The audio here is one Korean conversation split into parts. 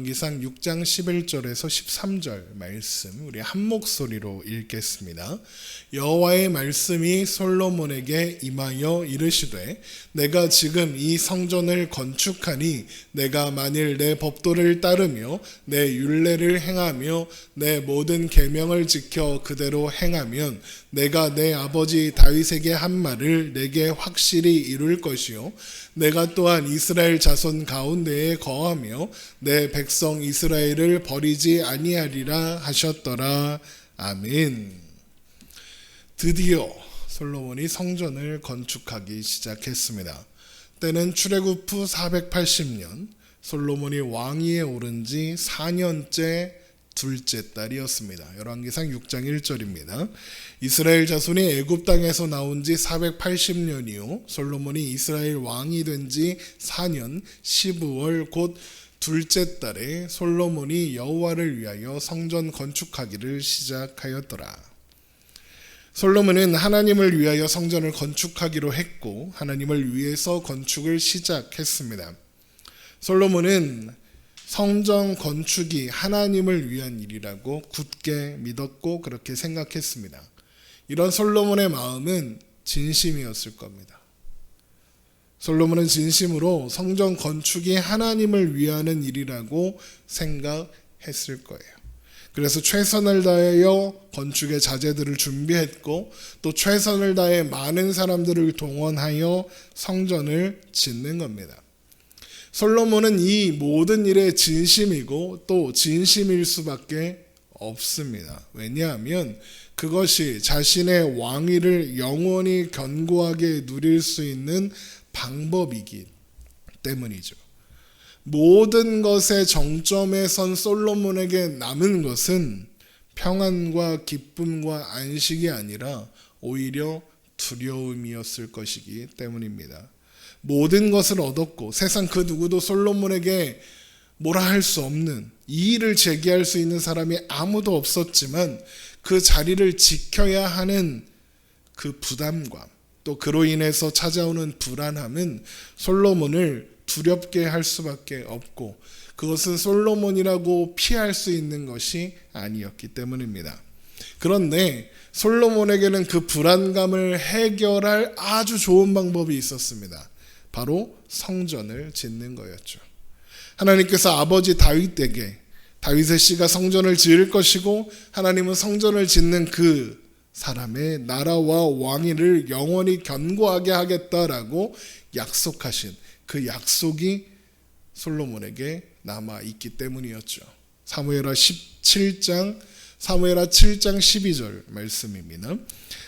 열왕기상 6장 11절에서 13절 말씀 우리 한 목소리로 읽겠습니다. 여호와의 말씀이 솔로몬에게 임하여 이르시되 내가 지금 이 성전을 건축하니 내가 만일 내 법도를 따르며 내 율례를 행하며 내 모든 계명을 지켜 그대로 행하면 내가 내 아버지 다윗에게 한 말을 내게 확실히 이룰 것이요 내가 또한 이스라엘 자손 가운데에 거하며 내 백성 이스라엘을 버리지 아니하리라 하셨더라. 아멘. 드디어 솔로몬이 성전을 건축하기 시작했습니다. 때는 출애굽 후 480년 솔로몬이 왕위에 오른 지 4년째 둘째 달이었습니다. 열왕기상 6장 1절입니다. 이스라엘 자손이 애굽 땅에서 나온 지 480년 이후 솔로몬이 이스라엘 왕이 된 지 4년 12월 곧 둘째 달에 솔로몬이 여호와를 위하여 성전 건축하기를 시작하였더라. 솔로몬은 하나님을 위하여 성전을 건축하기로 했고 하나님을 위해서 건축을 시작했습니다. 솔로몬은 성전 건축이 하나님을 위한 일이라고 굳게 믿었고 그렇게 생각했습니다. 이런 솔로몬의 마음은 진심이었을 겁니다. 솔로몬은 진심으로 성전 건축이 하나님을 위하는 일이라고 생각했을 거예요. 그래서 최선을 다하여 건축의 자재들을 준비했고 또 최선을 다해 많은 사람들을 동원하여 성전을 짓는 겁니다. 솔로몬은 이 모든 일에 진심이고 또 진심일 수밖에 없습니다. 왜냐하면 그것이 자신의 왕위를 영원히 견고하게 누릴 수 있는 방법이기 때문이죠. 모든 것의 정점에 선 솔로몬에게 남은 것은 평안과 기쁨과 안식이 아니라 오히려 두려움이었을 것이기 때문입니다. 모든 것을 얻었고 세상 그 누구도 솔로몬에게 뭐라 할 수 없는 이의를 제기할 수 있는 사람이 아무도 없었지만 그 자리를 지켜야 하는 그 부담감 또 그로 인해서 찾아오는 불안함은 솔로몬을 두렵게 할 수밖에 없고 그것은 솔로몬이라고 피할 수 있는 것이 아니었기 때문입니다. 그런데 솔로몬에게는 그 불안감을 해결할 아주 좋은 방법이 있었습니다. 바로 성전을 짓는 거였죠. 하나님께서 아버지 다윗에게 다윗의 씨가 성전을 지을 것이고 하나님은 성전을 짓는 그 사람의 나라와 왕위를 영원히 견고하게 하겠다라고 약속하신 그 약속이 솔로몬에게 남아있기 때문이었죠. 사무엘하 7장 12절 말씀입니다.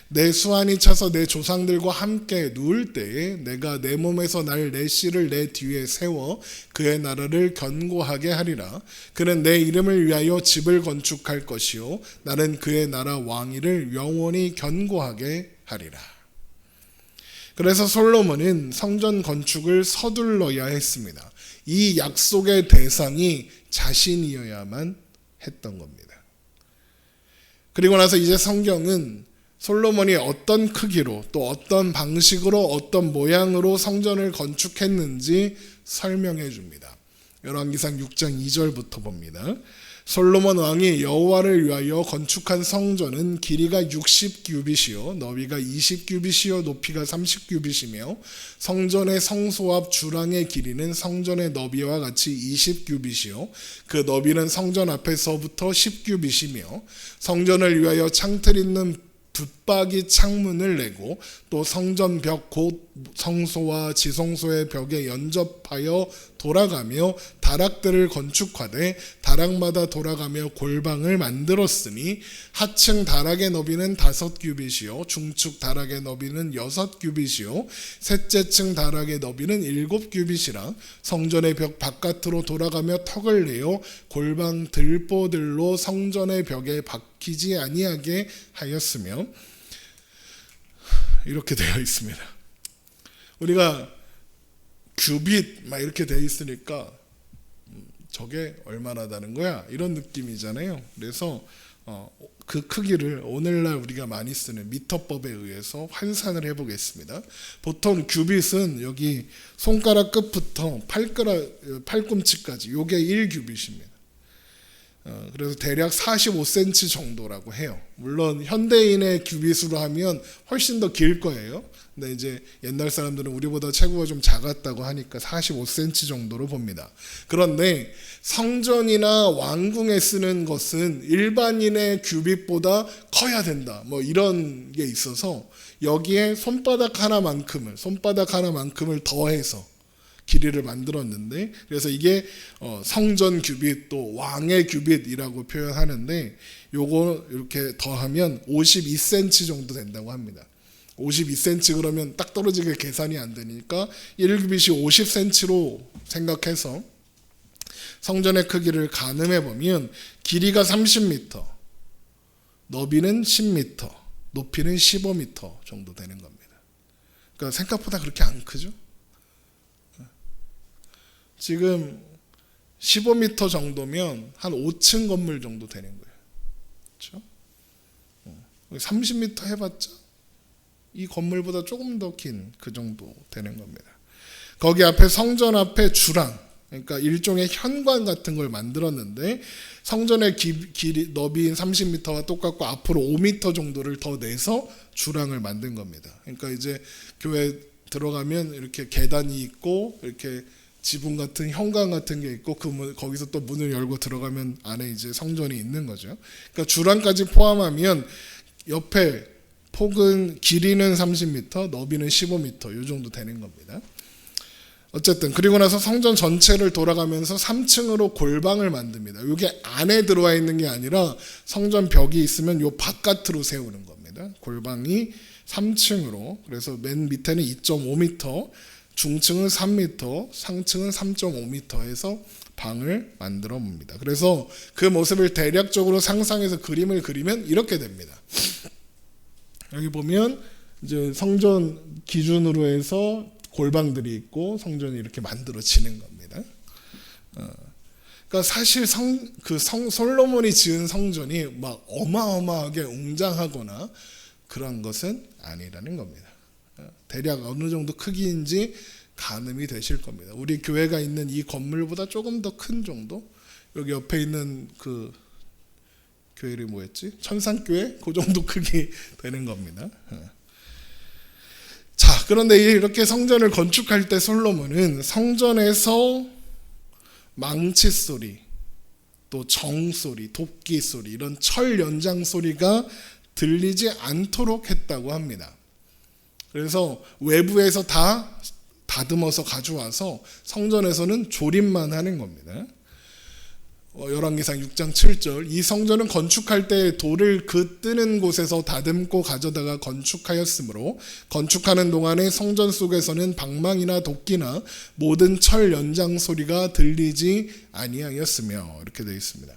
내 수완이 차서 내 조상들과 함께 누울 때에 내가 내 몸에서 날 내 씨를 내 뒤에 세워 그의 나라를 견고하게 하리라. 그는 내 이름을 위하여 집을 건축할 것이요 나는 그의 나라 왕위를 영원히 견고하게 하리라. 그래서 솔로몬은 성전 건축을 서둘러야 했습니다. 이 약속의 대상이 자신이어야만 했던 겁니다. 그리고 나서 이제 성경은 솔로몬이 어떤 크기로 또 어떤 방식으로 어떤 모양으로 성전을 건축했는지 설명해 줍니다. 열왕기상 6장 2절부터 봅니다. 솔로몬 왕이 여호와를 위하여 건축한 성전은 길이가 60규빗이요 너비가 20규빗이요 높이가 30규빗이며 성전의 성소 앞 주랑의 길이는 성전의 너비와 같이 20규빗이요 그 너비는 성전 앞에서부터 10규빗이며 성전을 위하여 창틀 있는 붙박이 창문을 내고 또 성전 벽 곧 성소와 지성소의 벽에 연접하여 돌아가며 다락들을 건축하되 다락마다 돌아가며 골방을 만들었으니 하층 다락의 너비는 5규빗이요 중축 다락의 너비는 6규빗이요 셋째 층 다락의 너비는 7규빗이라 성전의 벽 바깥으로 돌아가며 턱을 내어 골방 들보들로 성전의 벽에 박히지 아니하게 하였으며 이렇게 되어 있습니다. 우리가 규빗 막 이렇게 되어 있으니까 저게 얼마나다는 거야 이런 느낌이잖아요. 그래서 그 크기를 오늘날 우리가 많이 쓰는 미터법에 의해서 환산을 해보겠습니다. 보통 규빗은 여기 손가락 끝부터 팔꿈치까지 요게 1규빗입니다. 그래서 대략 45cm 정도라고 해요. 물론 현대인의 규빗으로 하면 훨씬 더 길 거예요. 근데 이제 옛날 사람들은 우리보다 체구가 좀 작았다고 하니까 45cm 정도로 봅니다. 그런데 성전이나 왕궁에 쓰는 것은 일반인의 규빗보다 커야 된다. 뭐 이런 게 있어서 여기에 손바닥 하나만큼을 더해서 길이를 만들었는데, 그래서 이게 성전 규빗 또 왕의 규빗이라고 표현하는데, 요거 이렇게 더하면 52cm 정도 된다고 합니다. 52cm 그러면 딱 떨어지게 계산이 안 되니까 1규빗이 50cm로 생각해서 성전의 크기를 가늠해 보면 길이가 30m, 너비는 10m, 높이는 15m 정도 되는 겁니다. 그러니까 생각보다 그렇게 안 크죠? 지금 15m 정도면 한 5층 건물 정도 되는 거예요. 그렇죠? 30m 해봤자 이 건물보다 조금 더 긴 그 정도 되는 겁니다. 거기 앞에 성전 앞에 주랑, 그러니까 일종의 현관 같은 걸 만들었는데 성전의 길이 너비인 30m와 똑같고 앞으로 5m 정도를 더 내서 주랑을 만든 겁니다. 그러니까 이제 교회 들어가면 이렇게 계단이 있고 이렇게 지붕 같은 현관 같은 게 있고 거기서 또 문을 열고 들어가면 안에 이제 성전이 있는 거죠. 그러니까 주랑까지 포함하면 옆에 폭은 길이는 30m, 너비는 15m 이 정도 되는 겁니다. 어쨌든 그리고 나서 성전 전체를 돌아가면서 3층으로 골방을 만듭니다. 이게 안에 들어와 있는 게 아니라 성전 벽이 있으면 요 바깥으로 세우는 겁니다. 골방이 3층으로, 그래서 맨 밑에는 2.5m, 중층은 3m, 상층은 3.5m 해서 방을 만들어 봅니다. 그래서 그 모습을 대략적으로 상상해서 그림을 그리면 이렇게 됩니다. 여기 보면 이제 성전 기준으로 해서 골방들이 있고 성전이 이렇게 만들어지는 겁니다. 그러니까 사실 솔로몬이 지은 성전이 막 어마어마하게 웅장하거나 그런 것은 아니라는 겁니다. 대략 어느 정도 크기인지 가늠이 되실 겁니다. 우리 교회가 있는 이 건물보다 조금 더 큰 정도? 여기 옆에 있는 그 교회 이름이 뭐였지? 천산교회? 그 정도 크기 되는 겁니다. 자, 그런데 이렇게 성전을 건축할 때 솔로몬은 성전에서 망치 소리, 또 정 소리, 도끼 소리, 이런 철 연장 소리가 들리지 않도록 했다고 합니다. 그래서 외부에서 다 다듬어서 가져와서 성전에서는 조립만 하는 겁니다. 열왕기상 6장 7절, 이 성전은 건축할 때 돌을 그 뜨는 곳에서 다듬고 가져다가 건축하였으므로 건축하는 동안에 성전 속에서는 방망이나 도끼나 모든 철 연장 소리가 들리지 아니하였으며, 이렇게 되어 있습니다.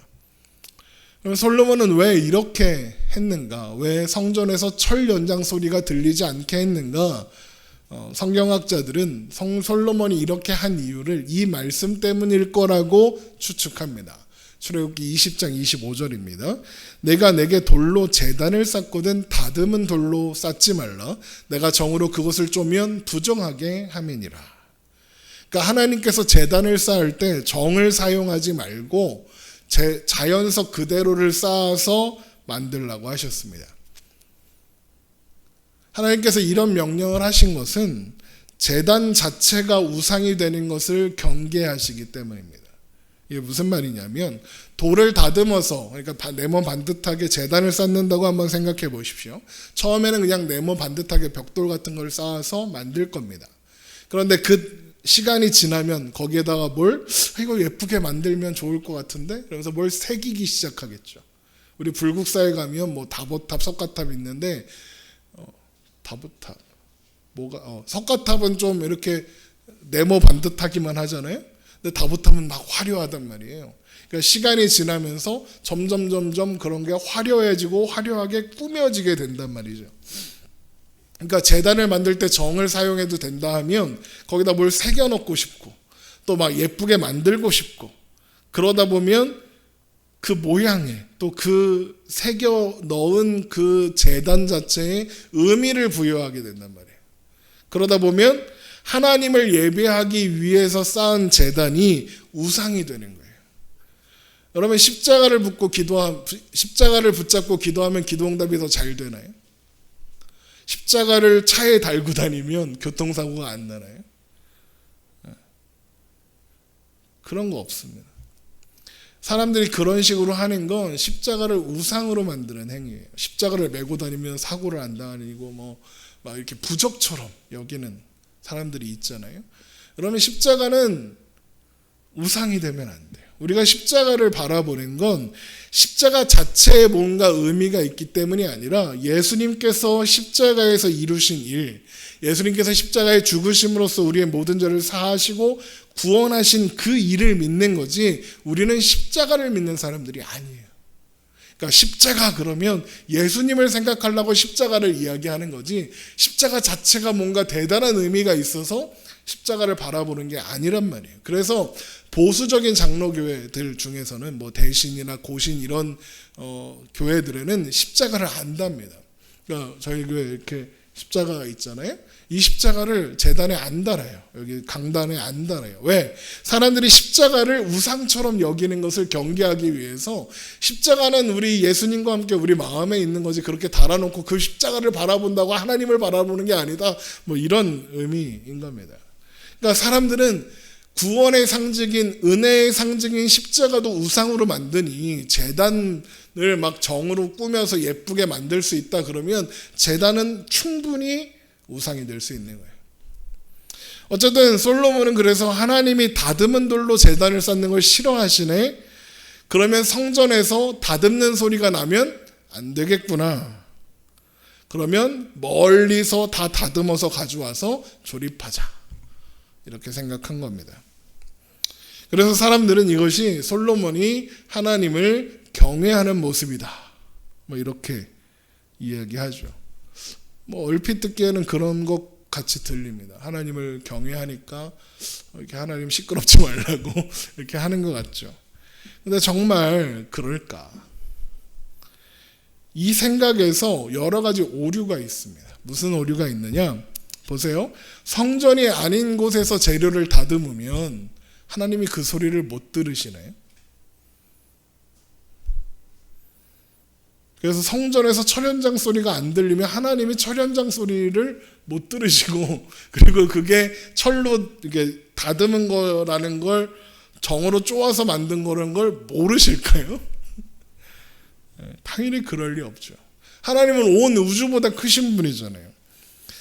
그럼 솔로몬은 왜 이렇게 했는가? 왜 성전에서 철 연장 소리가 들리지 않게 했는가? 성경학자들은 솔로몬이 이렇게 한 이유를 이 말씀 때문일 거라고 추측합니다. 출애굽기 20장 25절입니다. 내가 내게 돌로 제단을 쌓거든 다듬은 돌로 쌓지 말라. 내가 정으로 그것을 쪼면 부정하게 함이니라. 그러니까 하나님께서 제단을 쌓을 때 정을 사용하지 말고 자연석 그대로를 쌓아서 만들라고 하셨습니다. 하나님께서 이런 명령을 하신 것은 제단 자체가 우상이 되는 것을 경계하시기 때문입니다. 이게 무슨 말이냐면 돌을 다듬어서, 그러니까 네모 반듯하게 제단을 쌓는다고 한번 생각해 보십시오. 처음에는 그냥 네모 반듯하게 벽돌 같은 걸 쌓아서 만들 겁니다. 그런데 그 시간이 지나면 거기에다가 이거 예쁘게 만들면 좋을 것 같은데? 그러면서 뭘 새기기 시작하겠죠. 우리 불국사에 가면 뭐 다보탑, 석가탑 있는데, 다보탑, 석가탑은 좀 이렇게 네모 반듯하기만 하잖아요. 근데 다보탑은 막 화려하단 말이에요. 그러니까 시간이 지나면서 점점 그런 게 화려해지고 화려하게 꾸며지게 된단 말이죠. 그러니까 제단을 만들 때 정을 사용해도 된다 하면 거기다 뭘 새겨 넣고 싶고 또 막 예쁘게 만들고 싶고, 그러다 보면 그 모양에 또 그 새겨 넣은 그 제단 자체에 의미를 부여하게 된단 말이에요. 그러다 보면 하나님을 예배하기 위해서 쌓은 제단이 우상이 되는 거예요. 여러분 십자가를 붙잡고 기도하면 기도응답이 더 잘 되나요? 십자가를 차에 달고 다니면 교통사고가 안 나나요? 그런 거 없습니다. 사람들이 그런 식으로 하는 건 십자가를 우상으로 만드는 행위예요. 십자가를 메고 다니면 사고를 안 당하고 막 이렇게 부적처럼 여기는 사람들이 있잖아요. 그러면 십자가는 우상이 되면 안 돼요. 우리가 십자가를 바라보는 건 십자가 자체에 뭔가 의미가 있기 때문이 아니라 예수님께서 십자가에서 이루신 일, 예수님께서 십자가에 죽으심으로써 우리의 모든 죄를 사하시고 구원하신 그 일을 믿는 거지 우리는 십자가를 믿는 사람들이 아니에요. 그러니까 십자가 그러면 예수님을 생각하려고 십자가를 이야기하는 거지 십자가 자체가 뭔가 대단한 의미가 있어서 십자가를 바라보는 게 아니란 말이에요. 그래서 보수적인 장로교회들 중에서는 대신이나 고신 이런 교회들에는 십자가를 안답니다. 그러니까 저희 교회 이렇게 십자가가 있잖아요. 이 십자가를 제단에 안 달아요. 여기 강단에 안 달아요. 왜? 사람들이 십자가를 우상처럼 여기는 것을 경계하기 위해서 십자가는 우리 예수님과 함께 우리 마음에 있는 거지 그렇게 달아놓고 그 십자가를 바라본다고 하나님을 바라보는 게 아니다. 이런 의미인 겁니다. 그러니까 사람들은 구원의 상징인 은혜의 상징인 십자가도 우상으로 만드니 제단을 막 정으로 꾸며서 예쁘게 만들 수 있다 그러면 제단은 충분히 우상이 될 수 있는 거예요. 어쨌든 솔로몬은 그래서 하나님이 다듬은 돌로 제단을 쌓는 걸 싫어하시네. 그러면 성전에서 다듬는 소리가 나면 안 되겠구나. 그러면 멀리서 다 다듬어서 가져와서 조립하자. 이렇게 생각한 겁니다. 그래서 사람들은 이것이 솔로몬이 하나님을 경외하는 모습이다. 이렇게 이야기하죠. 얼핏 듣기에는 그런 것 같이 들립니다. 하나님을 경외하니까 이렇게 하나님 시끄럽지 말라고 이렇게 하는 것 같죠. 근데 정말 그럴까? 이 생각에서 여러 가지 오류가 있습니다. 무슨 오류가 있느냐? 보세요. 성전이 아닌 곳에서 재료를 다듬으면 하나님이 그 소리를 못 들으시나요? 그래서 성전에서 철현장 소리가 안 들리면 하나님이 철현장 소리를 못 들으시고 그리고 그게 철로 이렇게 다듬은 거라는 걸 정으로 쪼아서 만든 거라는 걸 모르실까요? 당연히 그럴 리 없죠. 하나님은 온 우주보다 크신 분이잖아요.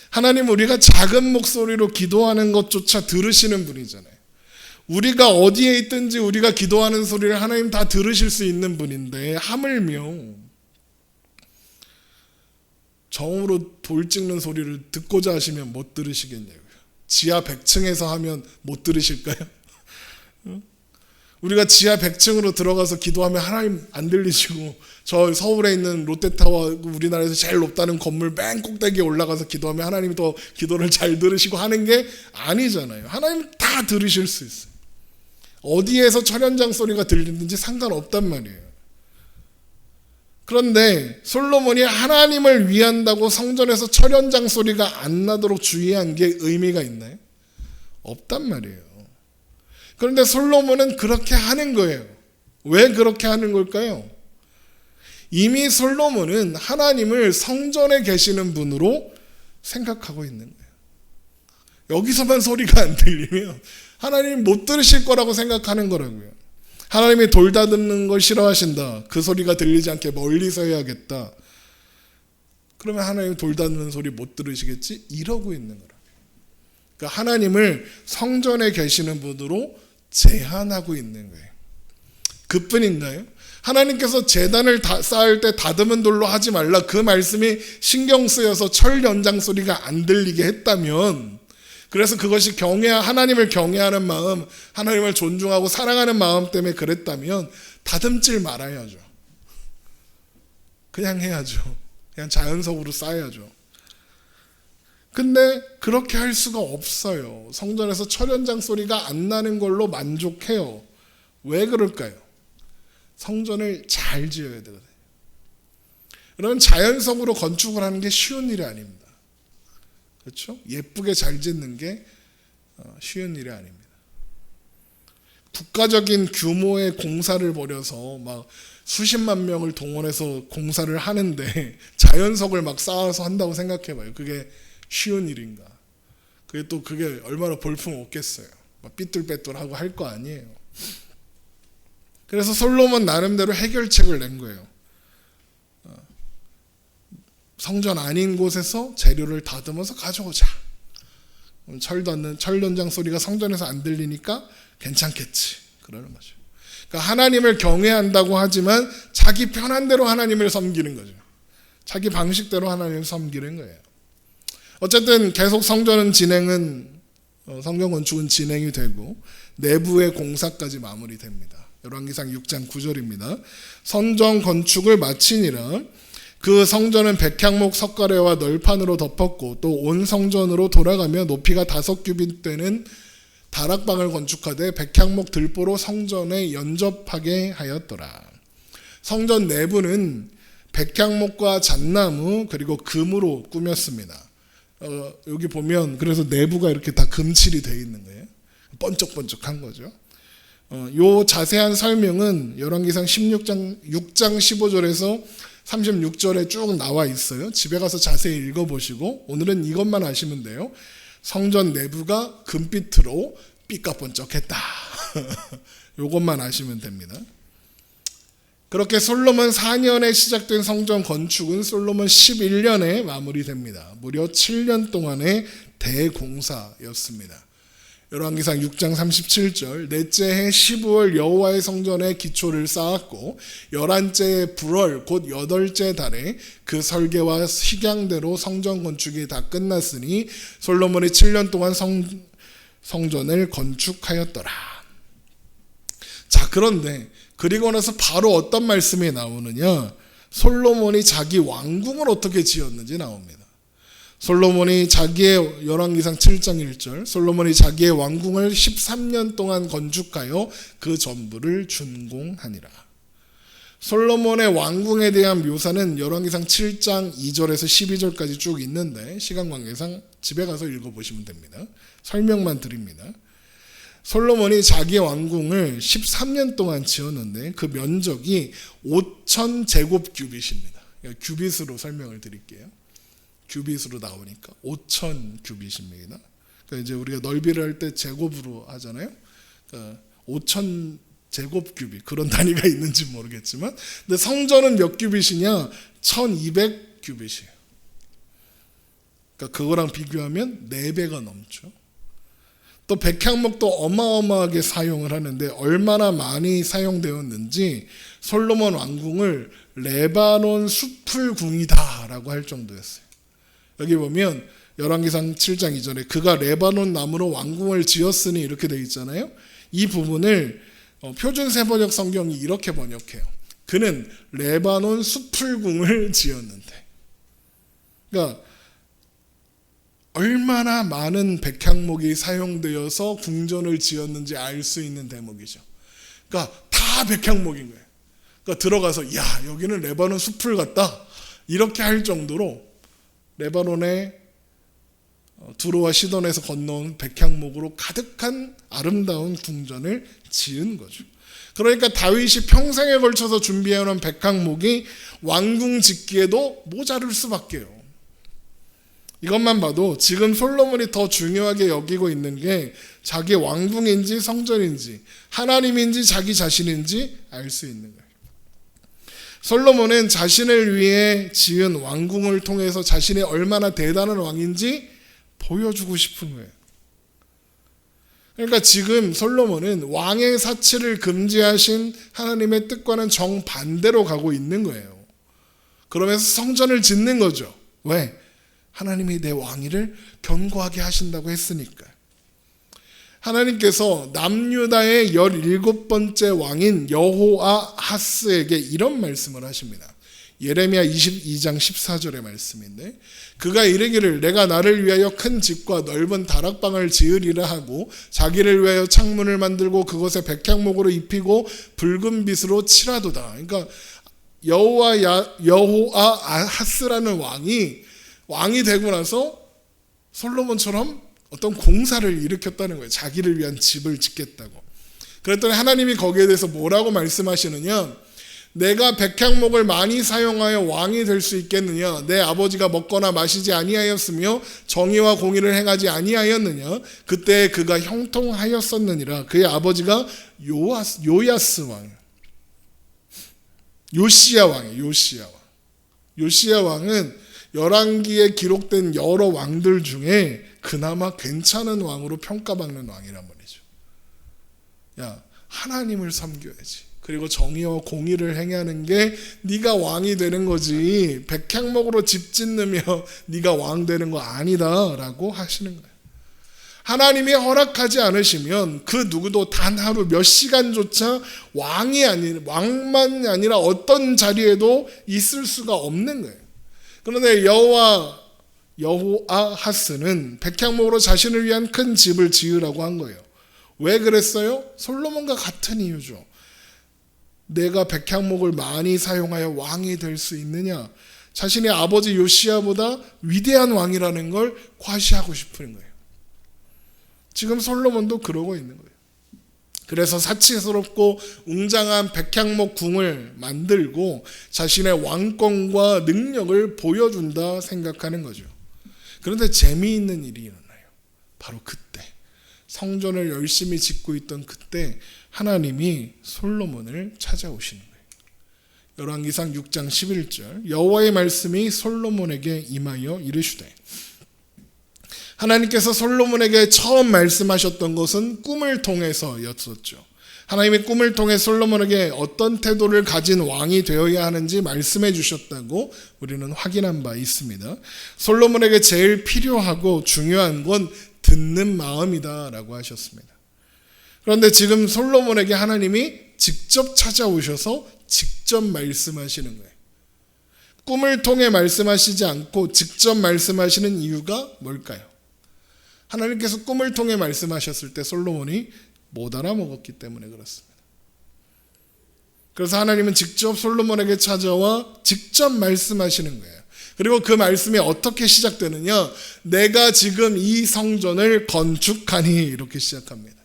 하나님은 우리가 작은 목소리로 기도하는 것조차 들으시는 분이잖아요. 우리가 어디에 있든지 우리가 기도하는 소리를 하나님 다 들으실 수 있는 분인데 하물며 정으로 돌 찍는 소리를 듣고자 하시면 못 들으시겠냐고요. 지하 100층에서 하면 못 들으실까요? 우리가 지하 100층으로 들어가서 기도하면 하나님 안 들리시고 저 서울에 있는 롯데타워 우리나라에서 제일 높다는 건물 맨 꼭대기에 올라가서 기도하면 하나님이 더 기도를 잘 들으시고 하는 게 아니잖아요. 하나님 다 들으실 수 있어요. 어디에서 철현장 소리가 들리는지 상관없단 말이에요. 그런데 솔로몬이 하나님을 위한다고 성전에서 철현장 소리가 안 나도록 주의한 게 의미가 있나요? 없단 말이에요. 그런데 솔로몬은 그렇게 하는 거예요. 왜 그렇게 하는 걸까요? 이미 솔로몬은 하나님을 성전에 계시는 분으로 생각하고 있는 거예요. 여기서만 소리가 안 들리면 하나님 못 들으실 거라고 생각하는 거라고요. 하나님이 돌 다듬는 걸 싫어하신다. 그 소리가 들리지 않게 멀리서 해야겠다. 그러면 하나님 돌 다듬는 소리 못 들으시겠지? 이러고 있는 거라고요. 그러니까 하나님을 성전에 계시는 분으로 제한하고 있는 거예요. 그뿐인가요? 하나님께서 제단을 쌓을 때 다듬은 돌로 하지 말라 그 말씀이 신경 쓰여서 철 연장 소리가 안 들리게 했다면 그래서 그것이 하나님을 경외하는 마음, 하나님을 존중하고 사랑하는 마음 때문에 그랬다면 다듬질 말아야죠. 그냥 해야죠. 그냥 자연석으로 쌓아야죠. 근데 그렇게 할 수가 없어요. 성전에서 철연장 소리가 안 나는 걸로 만족해요. 왜 그럴까요? 성전을 잘 지어야 되거든요. 여러분, 자연석으로 건축을 하는 게 쉬운 일이 아닙니다. 그렇죠? 예쁘게 잘 짓는 게 쉬운 일이 아닙니다. 국가적인 규모의 공사를 벌여서 막 수십만 명을 동원해서 공사를 하는데 자연석을 막 쌓아서 한다고 생각해봐요. 그게 쉬운 일인가? 그게 얼마나 볼품 없겠어요. 막 삐뚤빼뚤하고 할 거 아니에요. 그래서 솔로몬 나름대로 해결책을 낸 거예요. 성전 아닌 곳에서 재료를 다듬어서 가져오자. 철전장 소리가 성전에서 안 들리니까 괜찮겠지. 그러는 거죠. 그러니까 하나님을 경외한다고 하지만 자기 편한 대로 하나님을 섬기는 거죠. 자기 방식대로 하나님을 섬기는 거예요. 어쨌든 계속 성전 건축은 진행이 되고 내부의 공사까지 마무리됩니다. 열왕기상 6장 9절입니다. 성전 건축을 마치니라. 그 성전은 백향목 석가래와 널판으로 덮었고 또 온 성전으로 돌아가며 높이가 5규빗 되는 다락방을 건축하되 백향목 들보로 성전에 연접하게 하였더라. 성전 내부는 백향목과 잣나무 그리고 금으로 꾸몄습니다. 여기 보면 그래서 내부가 이렇게 다 금칠이 되어 있는 거예요. 번쩍번쩍한 거죠. 요 자세한 설명은 열왕기상 6장 15절에서 36절에 쭉 나와 있어요. 집에 가서 자세히 읽어보시고 오늘은 이것만 아시면 돼요. 성전 내부가 금빛으로 삐까번쩍했다. 이것만 아시면 됩니다. 그렇게 솔로몬 4년에 시작된 성전 건축은 솔로몬 11년에 마무리됩니다. 무려 7년 동안의 대공사였습니다. 열왕기상 6장 37절 넷째 해 15월 여호와의 성전에 기초를 쌓았고 11째 불월 곧 8째 달에 그 설계와 식양대로 성전 건축이 다 끝났으니 솔로몬이 7년 동안 성전을 건축하였더라. 자, 그런데 그리고 나서 바로 어떤 말씀이 나오느냐? 솔로몬이 자기 왕궁을 어떻게 지었는지 나옵니다. 솔로몬이 자기의 열왕기상 7장 1절 솔로몬이 자기의 왕궁을 13년 동안 건축하여 그 전부를 준공하니라. 솔로몬의 왕궁에 대한 묘사는 열왕기상 7장 2절에서 12절까지 쭉 있는데 시간 관계상 집에 가서 읽어보시면 됩니다. 설명만 드립니다. 솔로몬이 자기의 왕궁을 13년 동안 지었는데 그 면적이 5,000제곱규빗입니다. 규빗으로 설명을 드릴게요. 규빗으로 나오니까 5,000규빗입니다. 그러니까 이제 우리가 넓이를 할 때 제곱으로 하잖아요. 그러니까 5,000제곱규빗 그런 단위가 있는지 모르겠지만, 근데 성전은 몇 규빗이냐? 1,200규빗이에요. 그러니까 그거랑 비교하면 4배가 넘죠. 또 백향목도 어마어마하게 사용을 하는데 얼마나 많이 사용되었는지 솔로몬 왕궁을 레바논 숲풀궁이다라고 할 정도였어요. 여기 보면 열왕기상 7장 2절에 그가 레바논 나무로 왕궁을 지었으니 이렇게 되어 있잖아요. 이 부분을 표준 세번역 성경이 이렇게 번역해요. 그는 레바논 숲풀궁을 지었는데, 그러니까 얼마나 많은 백향목이 사용되어서 궁전을 지었는지 알 수 있는 대목이죠. 그러니까 다 백향목인 거예요. 그러니까 들어가서 야, 여기는 레바논 숲을 같다 이렇게 할 정도로 레바논의 두로와 시돈에서 건너온 백향목으로 가득한 아름다운 궁전을 지은 거죠. 그러니까 다윗이 평생에 걸쳐서 준비해놓은 백향목이 왕궁 짓기에도 모자랄 수밖에요. 이것만 봐도 지금 솔로몬이 더 중요하게 여기고 있는 게 자기 왕궁인지 성전인지 하나님인지 자기 자신인지 알 수 있는 거예요. 솔로몬은 자신을 위해 지은 왕궁을 통해서 자신이 얼마나 대단한 왕인지 보여주고 싶은 거예요. 그러니까 지금 솔로몬은 왕의 사치를 금지하신 하나님의 뜻과는 정반대로 가고 있는 거예요. 그러면서 성전을 짓는 거죠. 왜? 하나님이 내 왕위를 견고하게 하신다고 했으니까. 하나님께서 남유다의 17번째 왕인 여호아하스에게 이런 말씀을 하십니다. 예레미야 22장 14절의 말씀인데, 그가 이르기를 내가 나를 위하여 큰 집과 넓은 다락방을 지으리라 하고 자기를 위하여 창문을 만들고 그것에 백향목으로 입히고 붉은 빛으로 칠하도다. 그러니까 여호아하스라는 왕이 되고 나서 솔로몬처럼 어떤 공사를 일으켰다는 거예요. 자기를 위한 집을 짓겠다고. 그랬더니 하나님이 거기에 대해서 뭐라고 말씀하시느냐, 내가 백향목을 많이 사용하여 왕이 될 수 있겠느냐? 내 아버지가 먹거나 마시지 아니하였으며 정의와 공의를 행하지 아니하였느냐? 그때 그가 형통하였었느니라. 그의 아버지가 요야스 왕, 요시야 왕이에요. 요시야 왕은 열왕기에 기록된 여러 왕들 중에 그나마 괜찮은 왕으로 평가받는 왕이란 말이죠. 야, 하나님을 섬겨야지. 그리고 정의와 공의를 행하는 게 네가 왕이 되는 거지, 백향목으로 집 짓느며 네가 왕 되는 거 아니다라고 하시는 거예요. 하나님이 허락하지 않으시면 그 누구도 단 하루 몇 시간조차 왕만이 아니라 어떤 자리에도 있을 수가 없는 거예요. 그런데 여호아하스는 백향목으로 자신을 위한 큰 집을 지으라고 한 거예요. 왜 그랬어요? 솔로몬과 같은 이유죠. 내가 백향목을 많이 사용하여 왕이 될 수 있느냐? 자신의 아버지 요시야보다 위대한 왕이라는 걸 과시하고 싶은 거예요. 지금 솔로몬도 그러고 있는 거예요. 그래서 사치스럽고 웅장한 백향목 궁을 만들고 자신의 왕권과 능력을 보여준다 생각하는 거죠. 그런데 재미있는 일이 일어나요. 바로 그때, 성전을 열심히 짓고 있던 그때 하나님이 솔로몬을 찾아오시는 거예요. 열왕기상 6장 11절, 여호와의 말씀이 솔로몬에게 임하여 이르시되, 하나님께서 솔로몬에게 처음 말씀하셨던 것은 꿈을 통해서였었죠. 하나님이 꿈을 통해 솔로몬에게 어떤 태도를 가진 왕이 되어야 하는지 말씀해 주셨다고 우리는 확인한 바 있습니다. 솔로몬에게 제일 필요하고 중요한 건 듣는 마음이다 라고 하셨습니다. 그런데 지금 솔로몬에게 하나님이 직접 찾아오셔서 직접 말씀하시는 거예요. 꿈을 통해 말씀하시지 않고 직접 말씀하시는 이유가 뭘까요? 하나님께서 꿈을 통해 말씀하셨을 때 솔로몬이 못 알아먹었기 때문에 그렇습니다. 그래서 하나님은 직접 솔로몬에게 찾아와 직접 말씀하시는 거예요. 그리고 그 말씀이 어떻게 시작되느냐, 내가 지금 이 성전을 건축하니, 이렇게 시작합니다.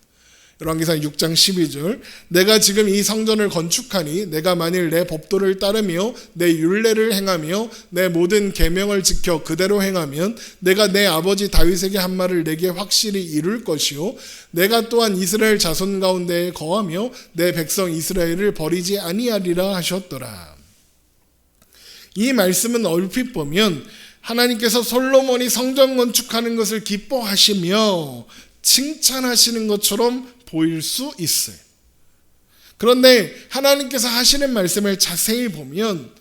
열왕기상 6장 12절, 내가 지금 이 성전을 건축하니 내가 만일 내 법도를 따르며 내 율례를 행하며 내 모든 계명을 지켜 그대로 행하면 내가 내 아버지 다윗에게 한 말을 내게 확실히 이룰 것이요 내가 또한 이스라엘 자손 가운데에 거하며 내 백성 이스라엘을 버리지 아니하리라 하셨더라. 이 말씀은 얼핏 보면 하나님께서 솔로몬이 성전 건축하는 것을 기뻐하시며 칭찬하시는 것처럼 보일 수 있어요. 그런데 하나님께서 하시는 말씀을 자세히 보면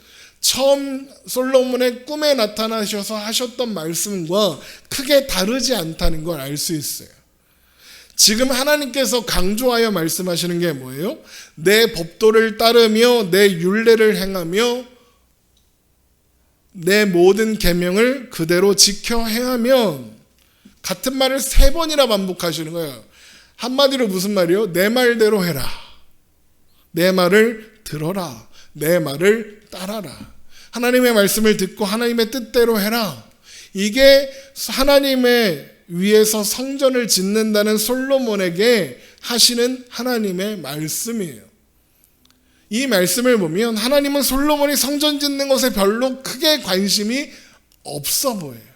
처음 솔로몬의 꿈에 나타나셔서 하셨던 말씀과 크게 다르지 않다는 걸 알 수 있어요. 지금 하나님께서 강조하여 말씀하시는 게 뭐예요? 내 법도를 따르며 내 율례를 행하며 내 모든 계명을 그대로 지켜 행하면, 같은 말을 3번이나 반복하시는 거예요. 한마디로 무슨 말이요? 내 말대로 해라. 내 말을 들어라. 내 말을 따라라. 하나님의 말씀을 듣고 하나님의 뜻대로 해라. 이게 하나님의 위에서 성전을 짓는다는 솔로몬에게 하시는 하나님의 말씀이에요. 이 말씀을 보면 하나님은 솔로몬이 성전 짓는 것에 별로 크게 관심이 없어 보여요.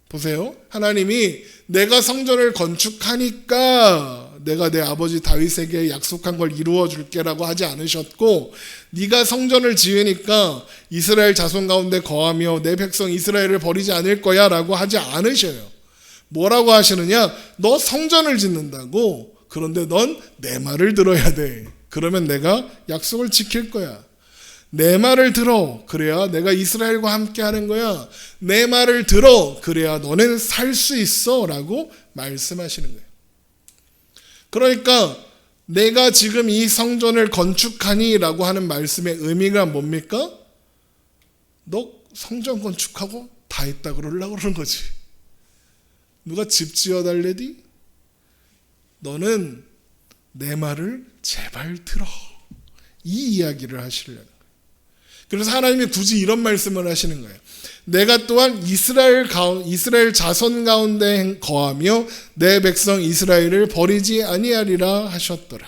보세요. 하나님이 내가 성전을 건축하니까 내가 내 아버지 다윗에게 약속한 걸 이루어 줄게라고 하지 않으셨고, 네가 성전을 지으니까 이스라엘 자손 가운데 거하며 내 백성 이스라엘을 버리지 않을 거야 라고 하지 않으셔요. 뭐라고 하시느냐? 너 성전을 짓는다고. 그런데 넌 내 말을 들어야 돼. 그러면 내가 약속을 지킬 거야. 내 말을 들어. 그래야 내가 이스라엘과 함께 하는 거야. 내 말을 들어. 그래야 너는 살 수 있어 라고 말씀하시는 거예요. 그러니까 내가 지금 이 성전을 건축하니라고 하는 말씀의 의미가 뭡니까? 너 성전 건축하고 다 했다 그러려고 그러는 거지. 누가 집 지어달래디? 너는 내 말을 제발 들어. 이 이야기를 하시려는 거예요. 그래서 하나님이 굳이 이런 말씀을 하시는 거예요. 내가 또한 이스라엘 자손 가운데 거하며 내 백성 이스라엘을 버리지 아니하리라 하셨더라.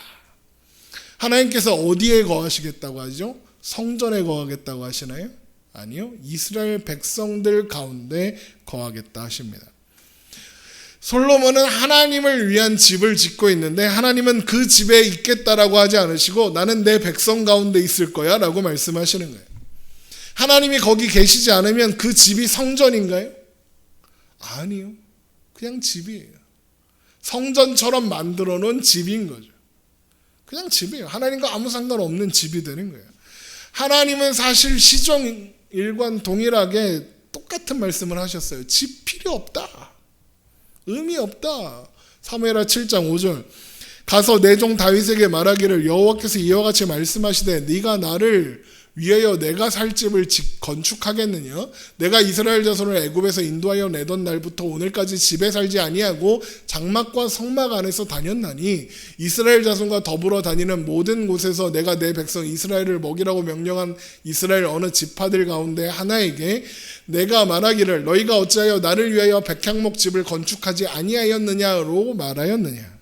하나님께서 어디에 거하시겠다고 하죠? 성전에 거하겠다고 하시나요? 아니요. 이스라엘 백성들 가운데 거하겠다 하십니다. 솔로몬은 하나님을 위한 집을 짓고 있는데 하나님은 그 집에 있겠다라고 하지 않으시고 나는 내 백성 가운데 있을 거야 라고 말씀하시는 거예요. 하나님이 거기 계시지 않으면 그 집이 성전인가요? 아니요. 그냥 집이에요. 성전처럼 만들어 놓은 집인 거죠. 그냥 집이에요. 하나님과 아무 상관없는 집이 되는 거예요. 하나님은 사실 시종 일관 동일하게 똑같은 말씀을 하셨어요. 집 필요 없다. 의미 없다. 사무엘하 7장 5절 가서 내 종 다윗에게 말하기를 여호와께서 이와 같이 말씀하시되 네가 나를 위하여 내가 살 집을 건축하겠느냐? 내가 이스라엘 자손을 애굽에서 인도하여 내던 날부터 오늘까지 집에 살지 아니하고 장막과 성막 안에서 다녔나니 이스라엘 자손과 더불어 다니는 모든 곳에서 내가 내 백성 이스라엘을 먹이라고 명령한 이스라엘 어느 지파들 가운데 하나에게 내가 말하기를 너희가 어찌하여 나를 위하여 백향목 집을 건축하지 아니하였느냐로 말하였느냐?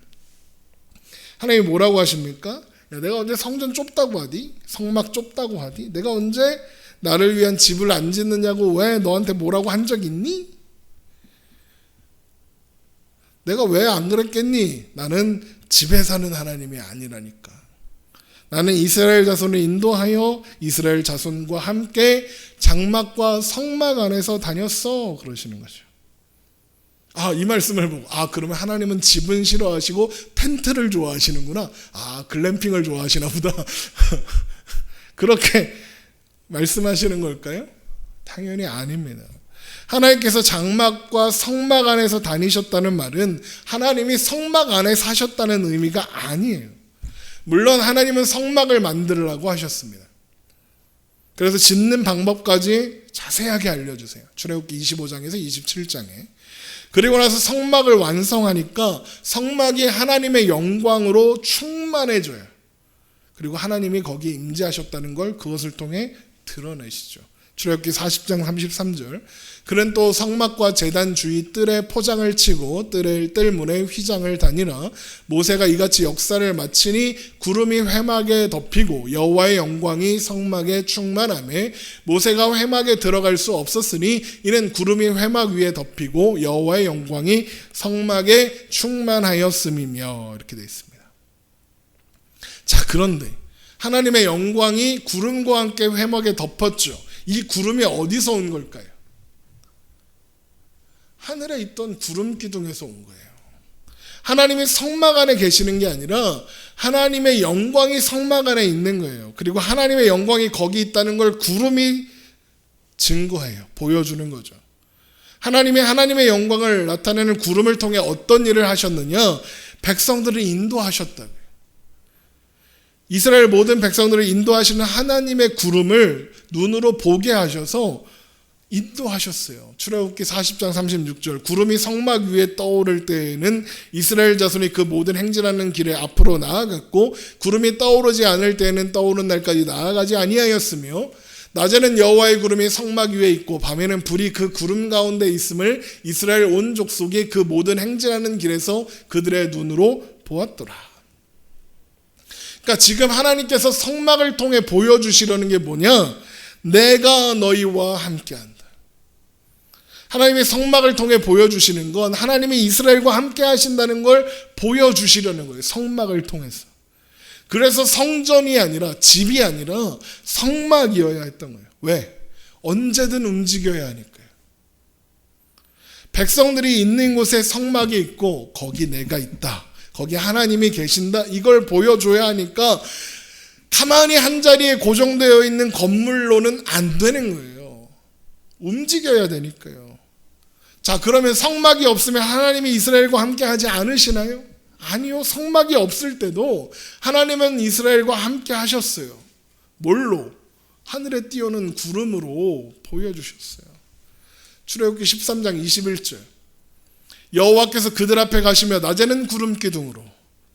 하나님이 뭐라고 하십니까? 야, 내가 언제 성전 좁다고 하디? 성막 좁다고 하디? 내가 언제 나를 위한 집을 안 짓느냐고 왜 너한테 뭐라고 한 적 있니? 내가 왜 안 그랬겠니? 나는 집에 사는 하나님이 아니라니까. 나는 이스라엘 자손을 인도하여 이스라엘 자손과 함께 장막과 성막 안에서 다녔어. 그러시는 거죠. 이 말씀을 보고 그러면 하나님은 집은 싫어하시고 텐트를 좋아하시는구나. 글램핑을 좋아하시나 보다. 그렇게 말씀하시는 걸까요? 당연히 아닙니다. 하나님께서 장막과 성막 안에서 다니셨다는 말은 하나님이 성막 안에 사셨다는 의미가 아니에요. 물론 하나님은 성막을 만들으라고 하셨습니다. 그래서 짓는 방법까지 자세하게 알려주세요. 출애굽기 25장에서 27장에. 그리고 나서 성막을 완성하니까 성막이 하나님의 영광으로 충만해져요. 그리고 하나님이 거기에 임재하셨다는 걸 그것을 통해 드러내시죠. 출애굽기 40장 33절 그는 또 성막과 제단 주위 뜰에 포장을 치고 뜰문에 휘장을 다니라. 모세가 이같이 역사를 마치니 구름이 회막에 덮이고 여호와의 영광이 성막에 충만하매 모세가 회막에 들어갈 수 없었으니 이는 구름이 회막 위에 덮이고 여호와의 영광이 성막에 충만하였음이며 이렇게 되어 있습니다. 자, 그런데 하나님의 영광이 구름과 함께 회막에 덮었죠. 이 구름이 어디서 온 걸까요? 하늘에 있던 구름 기둥에서 온 거예요. 하나님이 성막 안에 계시는 게 아니라 하나님의 영광이 성막 안에 있는 거예요. 그리고 하나님의 영광이 거기 있다는 걸 구름이 증거해요. 보여주는 거죠. 하나님이 하나님의 영광을 나타내는 구름을 통해 어떤 일을 하셨느냐? 백성들을 인도하셨다고요. 이스라엘 모든 백성들을 인도하시는 하나님의 구름을 눈으로 보게 하셔서 인도하셨어요. 출애굽기 40장 36절 구름이 성막 위에 떠오를 때에는 이스라엘 자손이 그 모든 행진하는 길에 앞으로 나아갔고 구름이 떠오르지 않을 때에는 떠오른 날까지 나아가지 아니하였으며 낮에는 여호와의 구름이 성막 위에 있고 밤에는 불이 그 구름 가운데 있음을 이스라엘 온 족속이 그 모든 행진하는 길에서 그들의 눈으로 보았더라. 그러니까 지금 하나님께서 성막을 통해 보여주시려는 게 뭐냐? 내가 너희와 함께한다. 하나님의 성막을 통해 보여주시는 건 하나님이 이스라엘과 함께 하신다는 걸 보여주시려는 거예요. 성막을 통해서. 그래서 성전이 아니라 집이 아니라 성막이어야 했던 거예요. 왜? 언제든 움직여야 하니까요. 백성들이 있는 곳에 성막이 있고 거기 내가 있다. 거기 하나님이 계신다. 이걸 보여줘야 하니까 가만히 한자리에 고정되어 있는 건물로는 안 되는 거예요. 움직여야 되니까요. 자, 그러면 성막이 없으면 하나님이 이스라엘과 함께 하지 않으시나요? 아니요. 성막이 없을 때도 하나님은 이스라엘과 함께 하셨어요. 뭘로? 하늘에 띄우는 구름으로 보여주셨어요. 출애굽기 13장 21절. 여호와께서 그들 앞에 가시며 낮에는 구름 기둥으로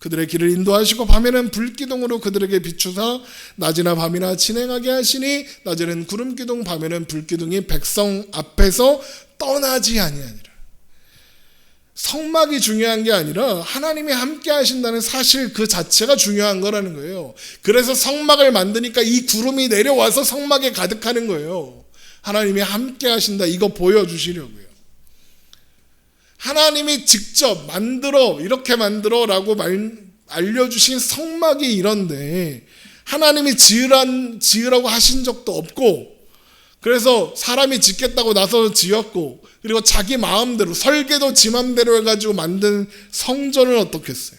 그들의 길을 인도하시고 밤에는 불기둥으로 그들에게 비추사 낮이나 밤이나 진행하게 하시니 낮에는 구름 기둥 밤에는 불기둥이 백성 앞에서 떠나지 아니하니라. 성막이 중요한 게 아니라 하나님이 함께 하신다는 사실 그 자체가 중요한 거라는 거예요. 그래서 성막을 만드니까 이 구름이 내려와서 성막에 가득하는 거예요. 하나님이 함께 하신다, 이거 보여주시려고요. 하나님이 직접 만들어, 이렇게 만들어 라고 알려주신 성막이 이런데 하나님이 지으라고 하신 적도 없고, 그래서 사람이 짓겠다고 나서 지었고, 그리고 자기 마음대로 설계도 지 맘대로 해가지고 만든 성전을 어떻게 했어요?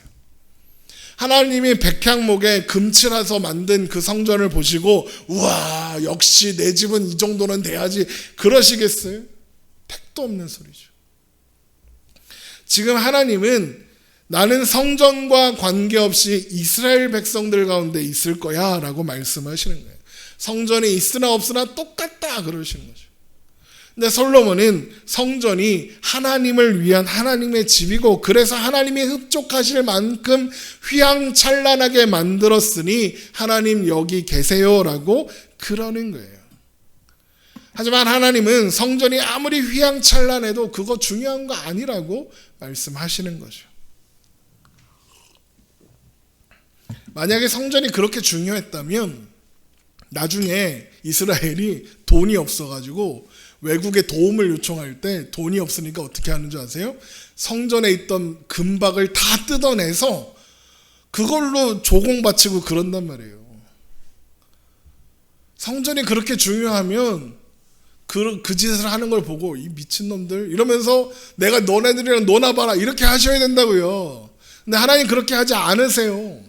하나님이 백향목에 금칠해서 만든 그 성전을 보시고 우와, 역시 내 집은 이 정도는 돼야지 그러시겠어요? 택도 없는 소리죠. 지금 하나님은 나는 성전과 관계없이 이스라엘 백성들 가운데 있을 거야 라고 말씀하시는 거예요. 성전이 있으나 없으나 똑같다 그러시는 거죠. 근데 솔로몬은 성전이 하나님을 위한 하나님의 집이고, 그래서 하나님이 흡족하실 만큼 휘황찬란하게 만들었으니 하나님 여기 계세요라고 그러는 거예요. 하지만 하나님은 성전이 아무리 휘황찬란해도 그거 중요한 거 아니라고 말씀하시는 거죠. 만약에 성전이 그렇게 중요했다면 나중에 이스라엘이 돈이 없어가지고 외국에 도움을 요청할 때 돈이 없으니까 어떻게 하는 줄 아세요? 성전에 있던 금박을 다 뜯어내서 그걸로 조공 바치고 그런단 말이에요. 성전이 그렇게 중요하면 그 짓을 하는 걸 보고 이 미친놈들 이러면서 내가 너네들이랑 놀아봐라 이렇게 하셔야 된다고요. 근데 하나님 그렇게 하지 않으세요.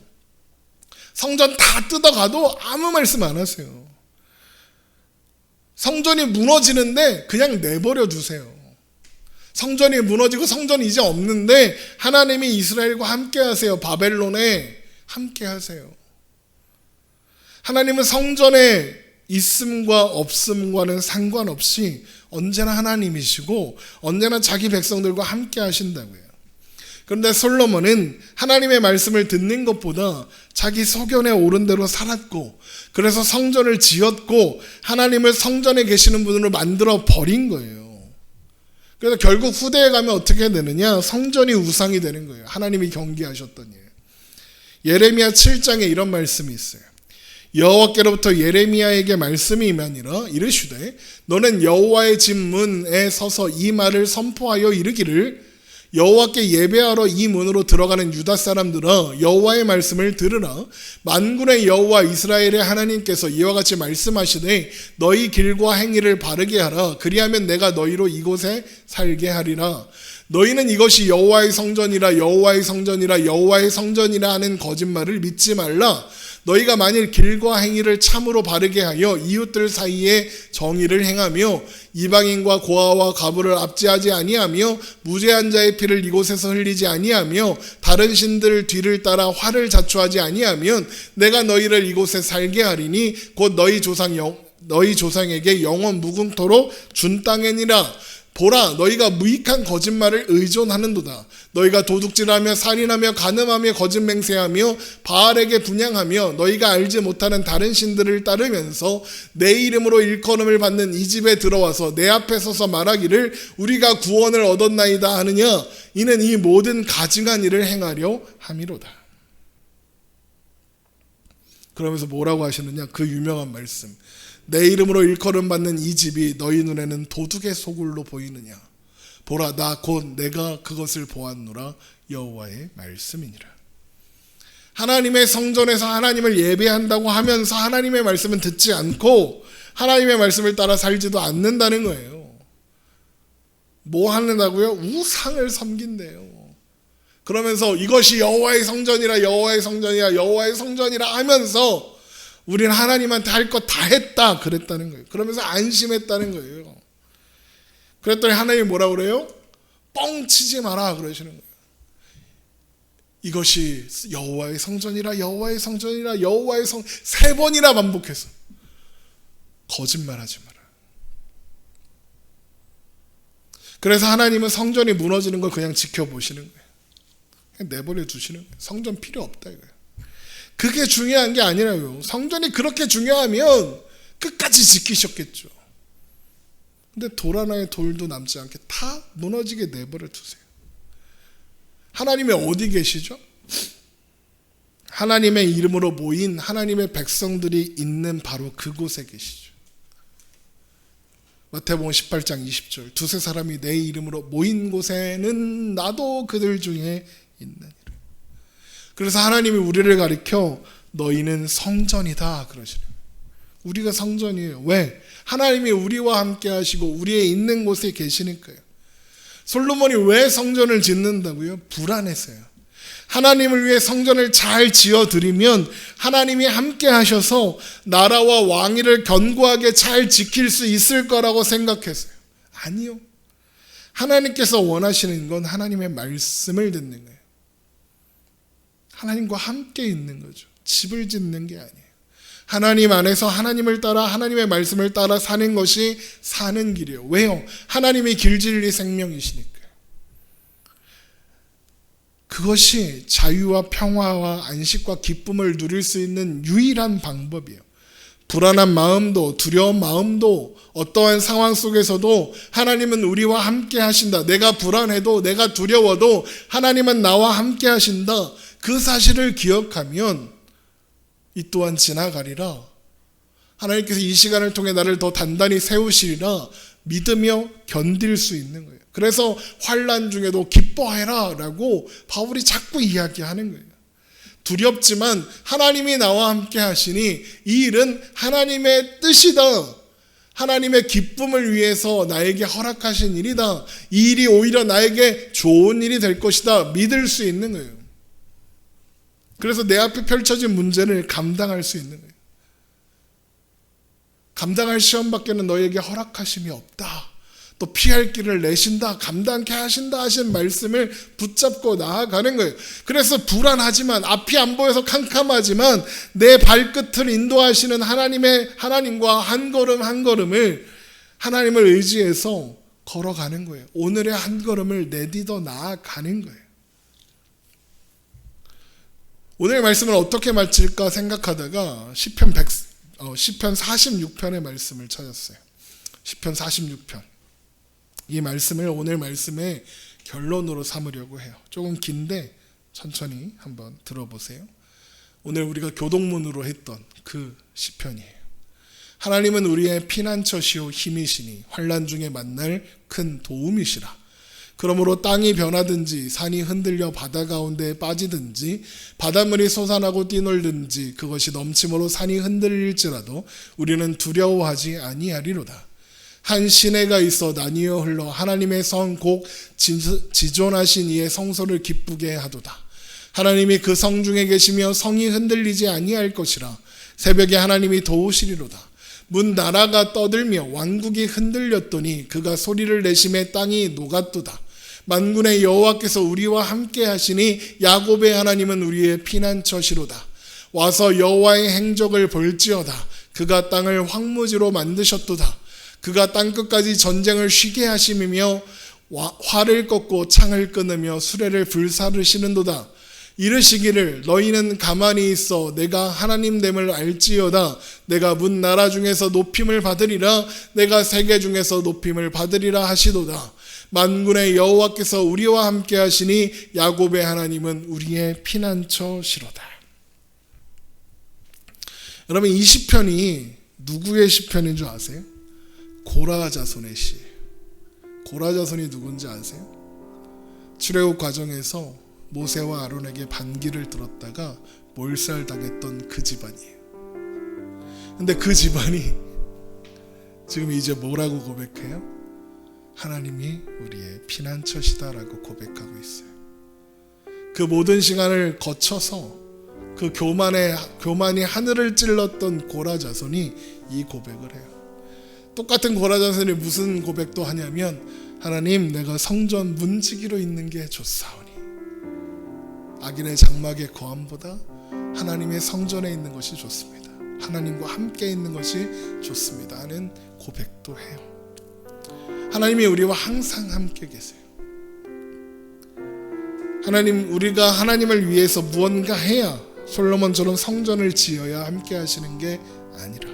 성전 다 뜯어가도 아무 말씀 안 하세요. 성전이 무너지는데 그냥 내버려 두세요. 성전이 무너지고 성전이 이제 없는데 하나님이 이스라엘과 함께 하세요. 바벨론에 함께 하세요. 하나님은 성전에 있음과 없음과는 상관없이 언제나 하나님이시고 언제나 자기 백성들과 함께 하신다고요. 그런데 솔로몬은 하나님의 말씀을 듣는 것보다 자기 소견에 오른 대로 살았고, 그래서 성전을 지었고 하나님을 성전에 계시는 분으로 만들어 버린 거예요. 그래서 결국 후대에 가면 어떻게 되느냐? 성전이 우상이 되는 거예요. 하나님이 경계하셨던 일. 예레미야 7장에 이런 말씀이 있어요. 여호와께로부터 예레미야에게 말씀이 임하니라. 이르시되 너는 여호와의 집 문에 서서 이 말을 선포하여 이르기를, 여호와께 예배하러 이 문으로 들어가는 유다 사람들아, 여호와의 말씀을 들으라. 만군의 여호와 이스라엘의 하나님께서 이와 같이 말씀하시되 너희 길과 행위를 바르게 하라. 그리하면 내가 너희로 이곳에 살게 하리라. 너희는 이것이 여호와의 성전이라 여호와의 성전이라 여호와의 성전이라 하는 거짓말을 믿지 말라. 너희가 만일 길과 행위를 참으로 바르게 하여 이웃들 사이에 정의를 행하며 이방인과 고아와 가부를 압제하지 아니하며 무죄한 자의 피를 이곳에서 흘리지 아니하며 다른 신들 뒤를 따라 화를 자초하지 아니하면 내가 너희를 이곳에 살게 하리니 곧 너희 조상에게 영원 무궁토로 준 땅이니라. 보라, 너희가 무익한 거짓말을 의존하는도다. 너희가 도둑질하며 살인하며 간음하며 거짓 맹세하며 바알에게 분향하며 너희가 알지 못하는 다른 신들을 따르면서 내 이름으로 일컬음을 받는 이 집에 들어와서 내 앞에 서서 말하기를 우리가 구원을 얻었나이다 하느냐. 이는 이 모든 가증한 일을 행하려 함이로다. 그러면서 뭐라고 하시느냐? 그 유명한 말씀. 내 이름으로 일컬음 받는 이 집이 너희 눈에는 도둑의 소굴로 보이느냐? 보라, 나 곧 내가 그것을 보았노라. 여호와의 말씀이니라. 하나님의 성전에서 하나님을 예배한다고 하면서 하나님의 말씀은 듣지 않고 하나님의 말씀을 따라 살지도 않는다는 거예요. 뭐 하는다고요? 우상을 섬긴대요. 그러면서 이것이 여호와의 성전이라 여호와의 성전이라 여호와의 성전이라 하면서 우리는 하나님한테 할 것 다 했다 그랬다는 거예요. 그러면서 안심했다는 거예요. 그랬더니 하나님이 뭐라 그래요? 뻥치지 마라 그러시는 거예요. 이것이 여호와의 성전이라 여호와의 성전이라 여호와의 성 3번이나 반복해서 거짓말하지 마라. 그래서 하나님은 성전이 무너지는 걸 그냥 지켜보시는 거예요. 그냥 내버려 두시는 거예요. 성전 필요 없다 이거예요. 그게 중요한 게 아니라요. 성전이 그렇게 중요하면 끝까지 지키셨겠죠. 근데 돌 하나의 돌도 남지 않게 다 무너지게 내버려 두세요. 하나님이 어디 계시죠? 하나님의 이름으로 모인 하나님의 백성들이 있는 바로 그곳에 계시죠. 마태복음 18장 20절 두세 사람이 내 이름으로 모인 곳에는 나도 그들 중에 있느니라. 그래서 하나님이 우리를 가리켜 너희는 성전이다 그러시는 거예요. 우리가 성전이에요. 왜? 하나님이 우리와 함께 하시고 우리의 있는 곳에 계시니까요. 솔로몬이 왜 성전을 짓는다고요? 불안해서요. 하나님을 위해 성전을 잘 지어드리면 하나님이 함께 하셔서 나라와 왕위를 견고하게 잘 지킬 수 있을 거라고 생각했어요. 아니요. 하나님께서 원하시는 건 하나님의 말씀을 듣는 거예요. 하나님과 함께 있는 거죠. 집을 짓는 게 아니에요. 하나님 안에서 하나님을 따라 하나님의 말씀을 따라 사는 것이 사는 길이에요. 왜요? 하나님이 길 진리 생명이시니까요. 그것이 자유와 평화와 안식과 기쁨을 누릴 수 있는 유일한 방법이에요. 불안한 마음도 두려운 마음도 어떠한 상황 속에서도 하나님은 우리와 함께 하신다. 내가 불안해도 내가 두려워도 하나님은 나와 함께 하신다. 그 사실을 기억하면 이 또한 지나가리라. 하나님께서 이 시간을 통해 나를 더 단단히 세우시리라 믿으며 견딜 수 있는 거예요. 그래서 환난 중에도 기뻐해라 라고 바울이 자꾸 이야기하는 거예요. 두렵지만 하나님이 나와 함께 하시니 이 일은 하나님의 뜻이다. 하나님의 기쁨을 위해서 나에게 허락하신 일이다. 이 일이 오히려 나에게 좋은 일이 될 것이다. 믿을 수 있는 거예요. 그래서 내 앞에 펼쳐진 문제를 감당할 수 있는 거예요. 감당할 시험밖에는 너에게 허락하심이 없다. 또 피할 길을 내신다. 감당케 하신다 하신 말씀을 붙잡고 나아가는 거예요. 그래서 불안하지만 앞이 안 보여서 캄캄하지만 내 발끝을 인도하시는 하나님과 한 걸음 한 걸음을 하나님을 의지해서 걸어가는 거예요. 오늘의 한 걸음을 내딛어 나아가는 거예요. 오늘의 말씀을 어떻게 마칠까 생각하다가 시편 46편의 말씀을 찾았어요. 시편 46편. 이 말씀을 오늘 말씀의 결론으로 삼으려고 해요. 조금 긴데 천천히 한번 들어보세요. 오늘 우리가 교동문으로 했던 그 시편이에요. 하나님은 우리의 피난처시오 힘이시니 환난 중에 만날 큰 도움이시라. 그러므로 땅이 변하든지 산이 흔들려 바다 가운데에 빠지든지 바닷물이 솟아나고 뛰놀든지 그것이 넘침으로 산이 흔들릴지라도 우리는 두려워하지 아니하리로다. 한 시내가 있어 나뉘어 흘러 하나님의 성 곧 지존하신 이의 성소를 기쁘게 하도다. 하나님이 그 성 중에 계시며 성이 흔들리지 아니할 것이라. 새벽에 하나님이 도우시리로다. 문 나라가 떠들며 왕국이 흔들렸더니 그가 소리를 내심에 땅이 녹았도다. 만군의 여호와께서 우리와 함께 하시니 야곱의 하나님은 우리의 피난처시로다. 와서 여호와의 행적을 볼지어다. 그가 땅을 황무지로 만드셨도다. 그가 땅끝까지 전쟁을 쉬게 하심이며 활을 꺾고 창을 끊으며 수레를 불사르시는도다. 이르시기를 너희는 가만히 있어 내가 하나님됨을 알지어다. 내가 문 나라 중에서 높임을 받으리라. 내가 세계 중에서 높임을 받으리라 하시도다. 만군의 여호와께서 우리와 함께 하시니 야곱의 하나님은 우리의 피난처시로다. 여러분 이 시편이 누구의 시편인 줄 아세요? 고라 자손의 시. 고라 자손이 누군지 아세요? 출애굽 과정에서 모세와 아론에게 반기를 들었다가 몰살당했던 그 집안이에요. 근데 그 집안이 지금 이제 뭐라고 고백해요? 하나님이 우리의 피난처시다라고 고백하고 있어요. 그 모든 시간을 거쳐서 그 교만이 하늘을 찔렀던 고라 자손이 이 고백을 해요. 똑같은 고라 자손이 무슨 고백도 하냐면 하나님 내가 성전 문지기로 있는 게 좋사오니 악인의 장막의 거함보다 하나님의 성전에 있는 것이 좋습니다. 하나님과 함께 있는 것이 좋습니다 하는 고백도 해요. 하나님이 우리와 항상 함께 계세요. 하나님, 우리가 하나님을 위해서 무언가 해야, 솔로몬처럼 성전을 지어야 함께 하시는 게 아니라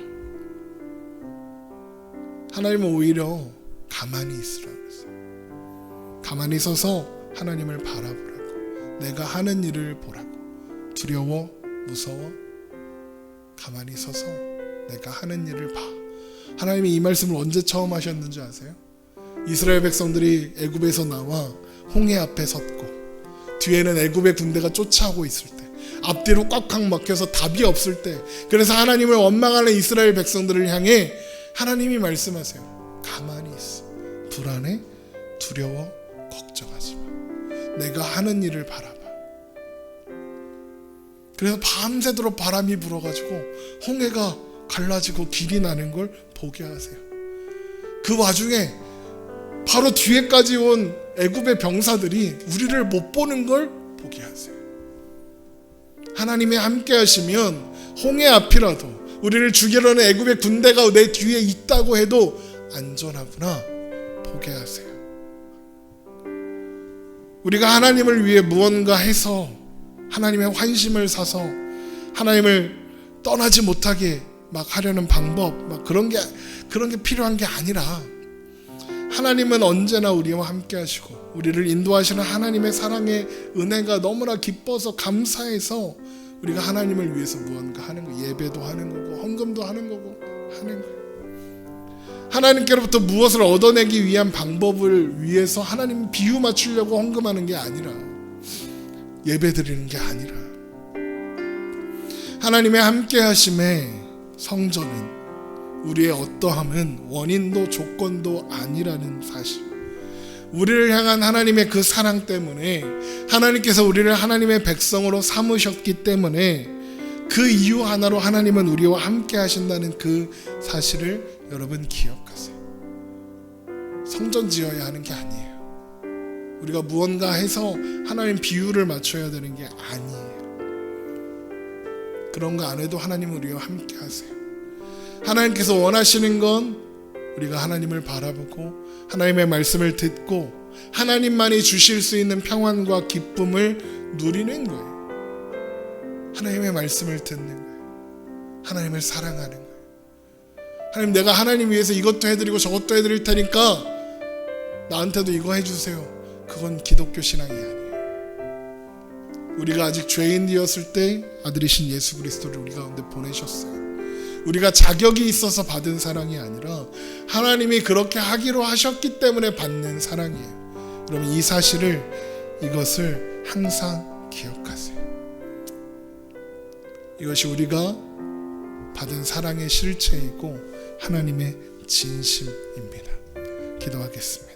하나님은 오히려 가만히 있으라 그랬어요. 가만히 서서 하나님을 바라보라고, 내가 하는 일을 보라고. 두려워, 무서워, 가만히 서서 내가 하는 일을 봐. 하나님이 이 말씀을 언제 처음 하셨는지 아세요? 이스라엘 백성들이 애굽에서 나와 홍해 앞에 섰고 뒤에는 애굽의 군대가 쫓아오고 있을 때, 앞뒤로 꽉꽉 막혀서 답이 없을 때, 그래서 하나님을 원망하는 이스라엘 백성들을 향해 하나님이 말씀하세요. 가만히 있어. 불안해, 두려워, 걱정하지 마. 내가 하는 일을 바라봐. 그래서 밤새도록 바람이 불어가지고 홍해가 갈라지고 길이 나는 걸 보게 하세요. 그 와중에 바로 뒤에까지 온 애굽의 병사들이 우리를 못 보는 걸 보게 하세요. 하나님이 함께 하시면 홍해 앞이라도, 우리를 죽이려는 애굽의 군대가 내 뒤에 있다고 해도 안전하구나 보게 하세요. 우리가 하나님을 위해 무언가 해서 하나님의 환심을 사서 하나님을 떠나지 못하게 막 하려는 방법, 막 그런 게 필요한 게 아니라, 하나님은 언제나 우리와 함께 하시고 우리를 인도하시는 하나님의 사랑의 은혜가 너무나 기뻐서 감사해서 우리가 하나님을 위해서 무언가 하는 거, 예배도 하는 거고 헌금도 하는 거고 하는 거예요. 하나님께로부터 무엇을 얻어내기 위한 방법을 위해서 하나님 비유 맞추려고 헌금하는 게 아니라, 예배 드리는 게 아니라, 하나님의 함께 하심에 성전은 우리의 어떠함은 원인도 조건도 아니라는 사실, 우리를 향한 하나님의 그 사랑 때문에, 하나님께서 우리를 하나님의 백성으로 삼으셨기 때문에, 그 이유 하나로 하나님은 우리와 함께 하신다는 그 사실을 여러분 기억하세요. 성전 지어야 하는 게 아니에요. 우리가 무언가 해서 하나님 비유를 맞춰야 되는 게 아니에요. 그런 거 안 해도 하나님은 우리와 함께 하세요. 하나님께서 원하시는 건 우리가 하나님을 바라보고 하나님의 말씀을 듣고 하나님만이 주실 수 있는 평안과 기쁨을 누리는 거예요. 하나님의 말씀을 듣는 거예요. 하나님을 사랑하는 거예요. 하나님, 내가 하나님 위해서 이것도 해드리고 저것도 해드릴 테니까 나한테도 이거 해주세요. 그건 기독교 신앙이 아니에요. 우리가 아직 죄인이었을 때 아들이신 예수 그리스도를 우리 가운데 보내셨어요. 우리가 자격이 있어서 받은 사랑이 아니라 하나님이 그렇게 하기로 하셨기 때문에 받는 사랑이에요. 여러분, 이 사실을, 이것을 항상 기억하세요. 이것이 우리가 받은 사랑의 실체이고 하나님의 진심입니다. 기도하겠습니다.